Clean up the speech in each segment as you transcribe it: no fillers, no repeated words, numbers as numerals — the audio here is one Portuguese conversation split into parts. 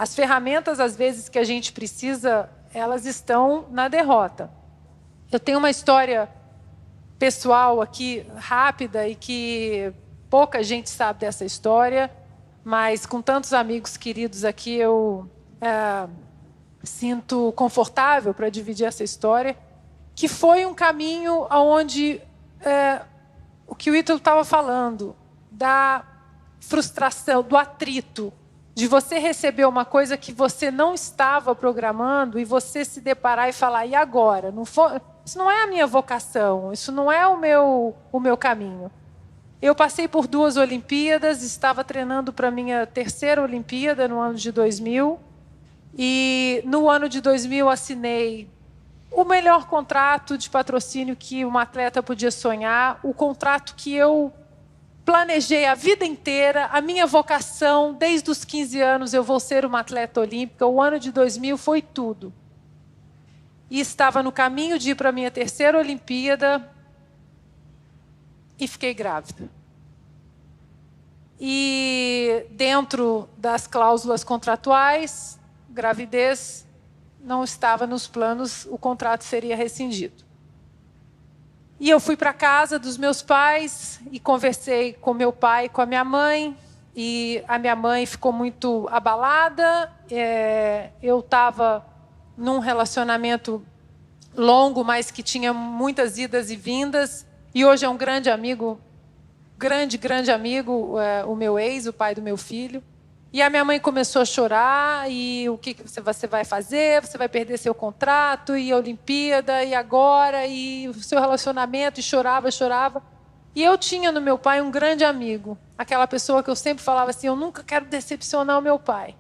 As ferramentas, às vezes, que a gente precisa, elas estão na derrota. Eu tenho uma história pessoal aqui, rápida, e que pouca gente sabe dessa história, mas com tantos amigos queridos aqui, eu sinto confortável para dividir essa história, que foi um caminho onde o que o Ítalo estava falando, da frustração, do atrito, de você receber uma coisa que você não estava programando e você se deparar e falar, e agora? Isso não é a minha vocação, isso não é o meu caminho. Eu passei por 2 Olimpíadas, estava treinando para a minha 3ª Olimpíada no ano de 2000, e no ano de 2000 assinei o melhor contrato de patrocínio que uma atleta podia sonhar, o contrato que eu planejei a vida inteira, a minha vocação, desde os 15 anos eu vou ser uma atleta olímpica. O ano de 2000 foi tudo. E estava no caminho de ir para a minha 3ª Olimpíada e fiquei grávida. E dentro das cláusulas contratuais, gravidez não estava nos planos, o contrato seria rescindido. E eu fui para a casa dos meus pais e conversei com meu pai e com a minha mãe. E a minha mãe ficou muito abalada. Eu estava num relacionamento longo, mas que tinha muitas idas e vindas. E hoje é um grande amigo, grande amigo, o meu ex, o pai do meu filho. E a minha mãe começou a chorar, e o que você vai fazer? Você vai perder seu contrato, e a Olimpíada, e agora, e o seu relacionamento, e chorava. E eu tinha no meu pai um grande amigo, aquela pessoa que eu sempre falava assim, eu nunca quero decepcionar o meu pai.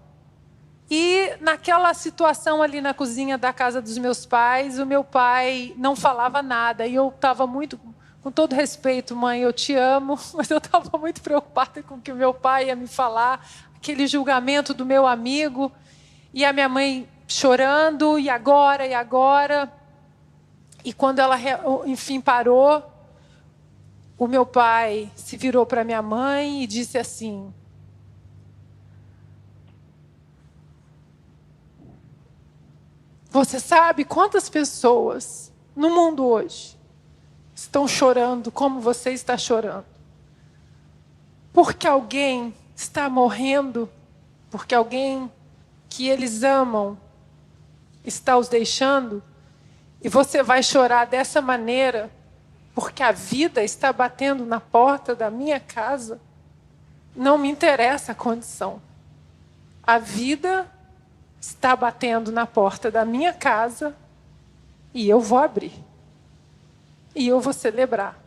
E naquela situação ali na cozinha da casa dos meus pais, o meu pai não falava nada, e eu estava muito, com todo respeito, mãe, eu te amo, mas eu estava muito preocupada com o que o meu pai ia me falar, aquele julgamento do meu amigo, e a minha mãe chorando, e agora? E quando ela, enfim, parou, o meu pai se virou para minha mãe e disse assim, você sabe quantas pessoas no mundo hoje estão chorando como você está chorando? Porque alguém está morrendo, porque alguém que eles amam está os deixando, e você vai chorar dessa maneira, porque a vida está batendo na porta da minha casa? Não me interessa a condição. A vida está batendo na porta da minha casa e eu vou abrir. E eu vou celebrar.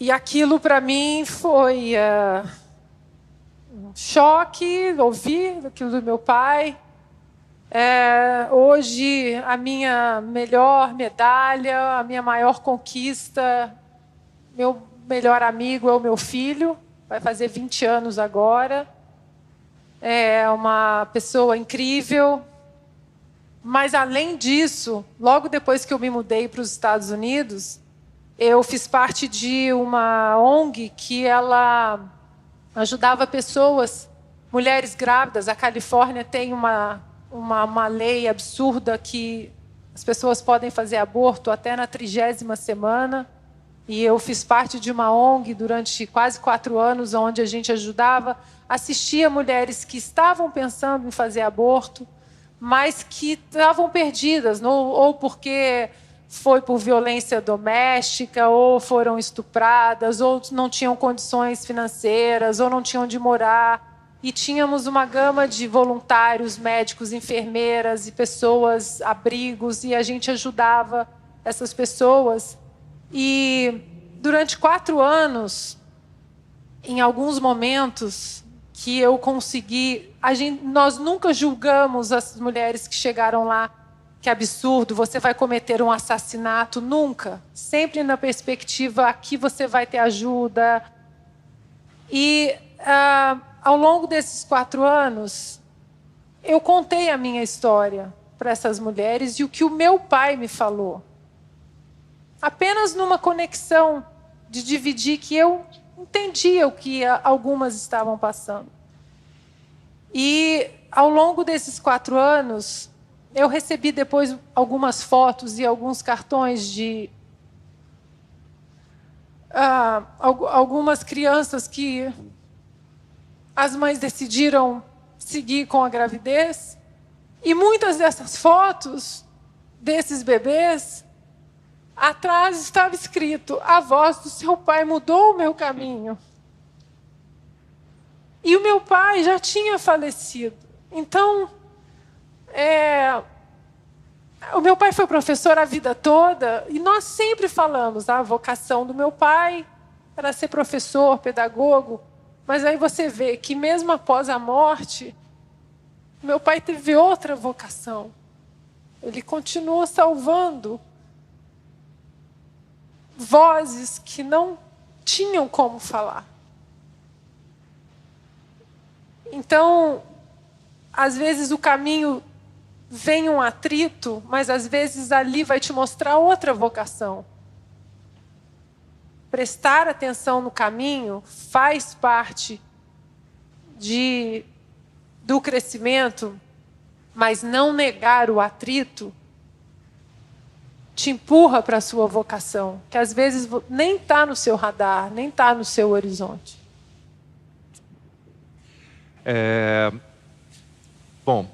E aquilo para mim foi um choque, ouvir aquilo do meu pai. Hoje, a minha melhor medalha, a minha maior conquista, meu melhor amigo é o meu filho, vai fazer 20 anos agora. É uma pessoa incrível. Mas, além disso, logo depois que eu me mudei para os Estados Unidos, eu fiz parte de uma ONG que ela ajudava pessoas, mulheres grávidas. A Califórnia tem uma lei absurda que as pessoas podem fazer aborto até na 30ª semana. E eu fiz parte de uma ONG durante quase 4 anos, onde a gente ajudava, assistia mulheres que estavam pensando em fazer aborto, mas que estavam perdidas, ou porque foi por violência doméstica, ou foram estupradas, ou não tinham condições financeiras, ou não tinham onde morar. E tínhamos uma gama de voluntários, médicos, enfermeiras e pessoas, abrigos, e a gente ajudava essas pessoas. E durante 4 anos, em alguns momentos que eu consegui... nós nunca julgamos as mulheres que chegaram lá, que absurdo, você vai cometer um assassinato, nunca. Sempre na perspectiva, aqui você vai ter ajuda. E ao longo desses 4 anos, eu contei a minha história para essas mulheres e o que o meu pai me falou. Apenas numa conexão de dividir que eu entendia o que algumas estavam passando. E, ao longo desses 4 anos, eu recebi depois algumas fotos e alguns cartões de algumas crianças que as mães decidiram seguir com a gravidez. E muitas dessas fotos, desses bebês, atrás estava escrito: a voz do seu pai mudou o meu caminho. E o meu pai já tinha falecido. Então, o meu pai foi professor a vida toda, e nós sempre falamos: a vocação do meu pai era ser professor, pedagogo. Mas aí você vê que mesmo após a morte, meu pai teve outra vocação. Ele continuou salvando vozes que não tinham como falar. Então, às vezes o caminho vem um atrito, mas às vezes ali vai te mostrar outra vocação. Prestar atenção no caminho faz parte do crescimento, mas não negar o atrito te empurra para a sua vocação, que às vezes nem está no seu radar, nem está no seu horizonte. Bom,